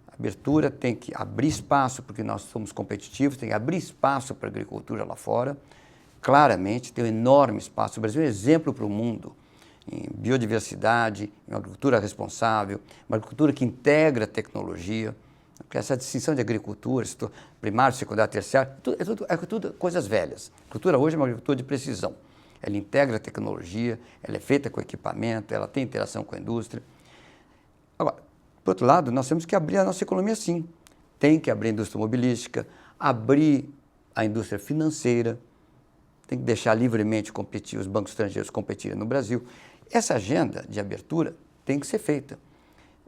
A abertura tem que abrir espaço, porque nós somos competitivos, tem que abrir espaço para a agricultura lá fora. Claramente, tem um enorme espaço. O Brasil é um exemplo para o mundo em biodiversidade, em uma agricultura responsável, uma agricultura que integra a tecnologia. Porque essa distinção de agricultura, primário, secundário, terciário, é tudo coisas velhas. A agricultura hoje é uma agricultura de precisão. Ela integra a tecnologia, ela é feita com equipamento, ela tem interação com a indústria. Agora, por outro lado, nós temos que abrir a nossa economia sim. Tem que abrir a indústria automobilística, abrir a indústria financeira, tem que deixar livremente competir, os bancos estrangeiros competirem no Brasil. Essa agenda de abertura tem que ser feita.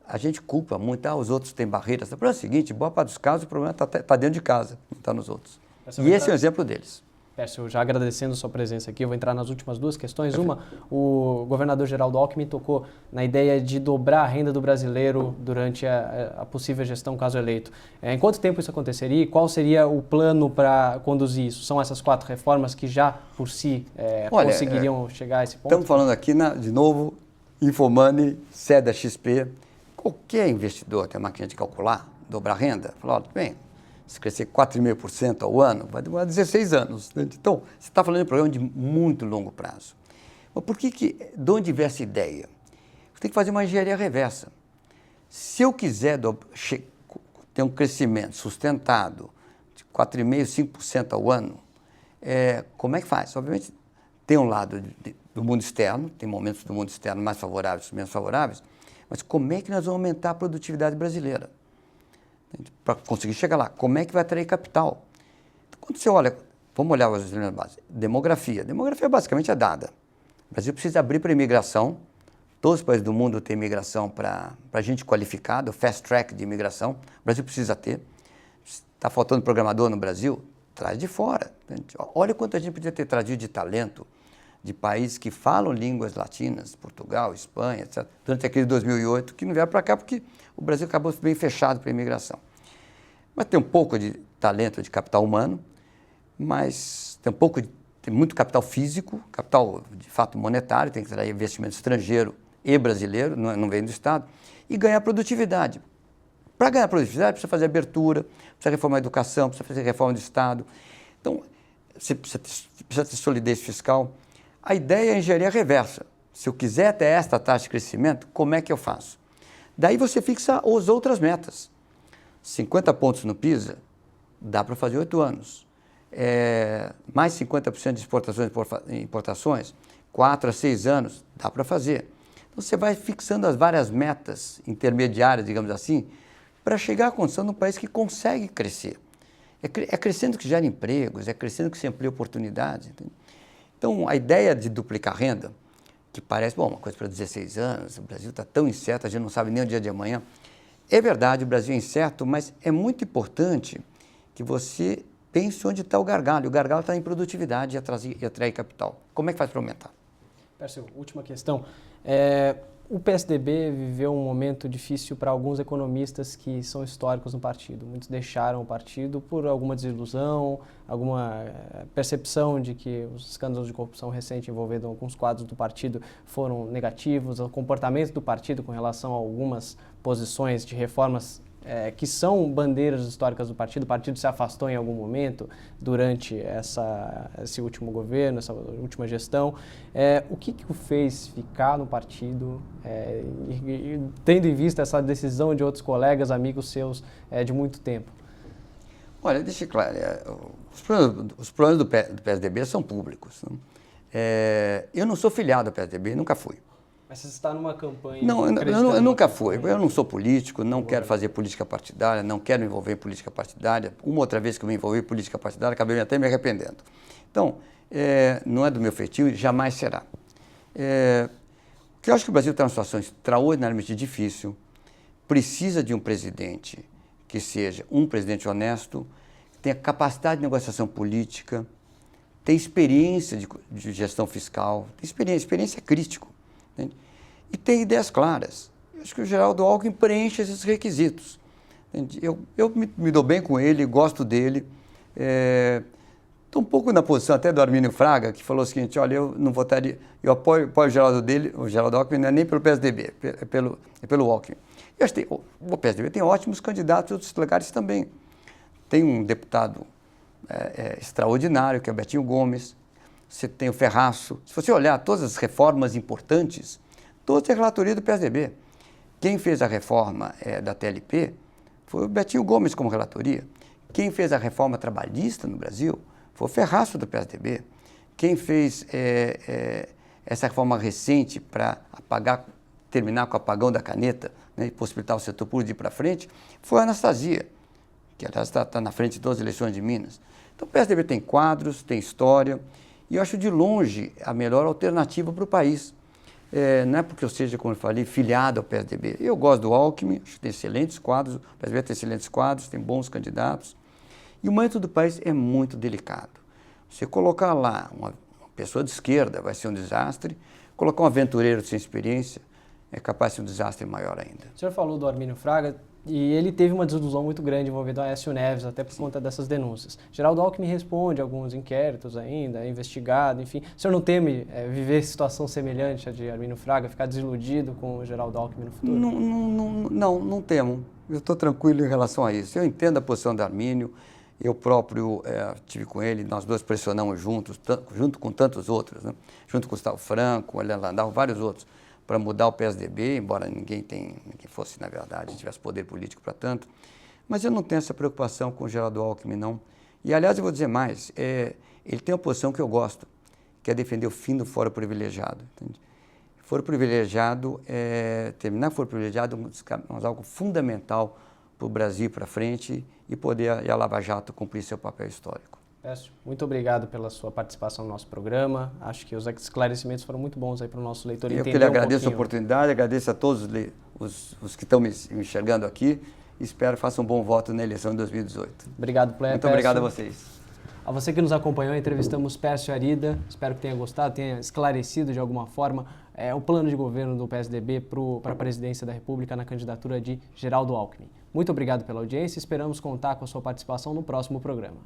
A gente culpa muito, os outros têm barreiras. O problema é o seguinte, boa parte dos casos, o problema está dentro de casa, não está nos outros. E esse é um exemplo deles. Pércio, já agradecendo a sua presença aqui, eu vou entrar nas últimas duas questões. Uma, o governador Geraldo Alckmin tocou na ideia de dobrar a renda do brasileiro durante a possível gestão, caso eleito. Em quanto tempo isso aconteceria e qual seria o plano para conduzir isso? São essas 4 reformas que já, por si, conseguiriam chegar a esse ponto? Estamos falando aqui, de novo, Infomoney, sede da XP. Qualquer investidor tem a máquina de calcular, dobrar a renda, fala, bem, se crescer 4,5% ao ano, vai demorar 16 anos. Então, você está falando de um programa de muito longo prazo. Mas por que, de onde vier essa ideia? Você tem que fazer uma engenharia reversa. Se eu quiser ter um crescimento sustentado de 4,5%, 5% ao ano, como é que faz? Obviamente, tem um lado do mundo externo, tem momentos do mundo externo mais favoráveis, menos favoráveis, mas como é que nós vamos aumentar a produtividade brasileira? Para conseguir chegar lá, como é que vai atrair capital? Então, quando você olha, vamos olhar as linhas básicas, demografia. Demografia basicamente é dada. O Brasil precisa abrir para a imigração. Todos os países do mundo têm imigração para gente qualificada, o fast track de imigração. O Brasil precisa ter. Está faltando programador no Brasil? Traz de fora. Olha quanto a gente podia ter trazido de talento de países que falam línguas latinas, Portugal, Espanha, etc., durante a crise de 2008, que não vieram para cá porque o Brasil acabou bem fechado para a imigração. Mas tem um pouco de talento de capital humano, mas tem muito capital físico, capital de fato monetário, tem que trazer investimento estrangeiro e brasileiro, não vem do Estado, e ganhar produtividade. Para ganhar produtividade, precisa fazer abertura, precisa reformar a educação, precisa fazer reforma do Estado. Então, você precisa ter solidez fiscal. A ideia é a engenharia reversa. Se eu quiser ter esta taxa de crescimento, como é que eu faço? Daí você fixa as outras metas. 50 pontos no PISA, dá para fazer 8 anos. mais 50% de exportações e importações, 4 a 6 anos, dá para fazer. Então você vai fixando as várias metas intermediárias, digamos assim, para chegar à condição de um país que consegue crescer. É crescendo que gera empregos, é crescendo que se amplia oportunidades. Entende? Então a ideia de duplicar renda, que parece, bom, uma coisa para 16 anos, o Brasil está tão incerto, a gente não sabe nem o dia de amanhã. É verdade, o Brasil é incerto, mas é muito importante que você pense onde está o gargalo. O gargalo está em produtividade e atrair capital. Como é que faz para aumentar? Pércio, última questão. O PSDB viveu um momento difícil para alguns economistas que são históricos no partido. Muitos deixaram o partido por alguma desilusão, alguma percepção de que os escândalos de corrupção recente envolvendo alguns quadros do partido foram negativos, o comportamento do partido com relação a algumas posições de reformas que são bandeiras históricas do partido. O partido se afastou em algum momento durante esse último governo, essa última gestão. O que o fez ficar no partido, tendo em vista essa decisão de outros colegas, amigos seus de muito tempo? Olha, deixa claro, os problemas do PSDB são públicos. Né? Eu não sou filiado ao PSDB, nunca fui. Mas você está numa campanha... Não, eu nunca fui. Eu não sou político, não quero fazer política partidária, não quero me envolver em política partidária. Uma outra vez que eu me envolvi em política partidária, acabei até me arrependendo. Então, não é do meu feitio e jamais será. Eu acho que o Brasil está numa situação extraordinariamente difícil, precisa de um presidente que seja um presidente honesto, que tenha capacidade de negociação política, tem experiência de gestão fiscal, tem experiência crítica. Entende? E tem ideias claras. Eu acho que o Geraldo Alckmin preenche esses requisitos. Eu me dou bem com ele, gosto dele. Estou um pouco na posição até do Armínio Fraga, que falou o seguinte, olha, eu não votaria, eu apoio o Geraldo Alckmin não é nem pelo PSDB, é pelo Alckmin. Eu acho que o PSDB tem ótimos candidatos em outros lugares também. Tem um deputado extraordinário, que é o Betinho Gomes. Você tem o Ferraço. Se você olhar todas as reformas importantes, todas é relatoria do PSDB. Quem fez a reforma da TLP foi o Betinho Gomes como relatoria. Quem fez a reforma trabalhista no Brasil foi o Ferraço do PSDB. Quem fez essa reforma recente para terminar com o apagão da caneta, né, e possibilitar o setor público de ir para frente, foi a Anastasia, que aliás está na frente de todas as eleições de Minas. Então o PSDB tem quadros, tem história, e eu acho de longe a melhor alternativa para o país. Não é porque eu seja, como eu falei, filiado ao PSDB. Eu gosto do Alckmin, acho que tem excelentes quadros, o PSDB tem excelentes quadros, tem bons candidatos. E o momento do país é muito delicado. Você colocar lá uma pessoa de esquerda vai ser um desastre, colocar um aventureiro sem experiência é capaz de ser um desastre maior ainda. O senhor falou do Armínio Fraga, e ele teve uma desilusão muito grande envolvendo a Aécio Neves, até por conta dessas denúncias. Geraldo Alckmin responde a alguns inquéritos ainda, é investigado, enfim. O senhor não teme viver situação semelhante à de Armínio Fraga, ficar desiludido com o Geraldo Alckmin no futuro? Não temo. Eu estou tranquilo em relação a isso. Eu entendo a posição do Armínio, eu próprio estive com ele, nós dois pressionamos juntos, junto com tantos outros, né? Junto com o Gustavo Franco, o Helena Landau, vários outros, para mudar o PSDB, embora ninguém fosse, na verdade, tivesse poder político para tanto. Mas eu não tenho essa preocupação com o Geraldo Alckmin, não. E, aliás, eu vou dizer mais, ele tem uma posição que eu gosto, que é defender o fim do foro privilegiado. Entende? Foro privilegiado, terminar o foro privilegiado é algo fundamental para o Brasil para frente e poder a Lava Jato cumprir seu papel histórico. Pércio, muito obrigado pela sua participação no nosso programa. Acho que os esclarecimentos foram muito bons aí para o nosso leitor entender. Eu que lhe agradeço a oportunidade, agradeço a todos os que estão me enxergando aqui e espero que façam um bom voto na eleição de 2018. Obrigado, Pércio. Muito obrigado a vocês. A você que nos acompanhou, entrevistamos Pércio Arida. Espero que tenha gostado, tenha esclarecido de alguma forma o plano de governo do PSDB para a presidência da República na candidatura de Geraldo Alckmin. Muito obrigado pela audiência e esperamos contar com a sua participação no próximo programa.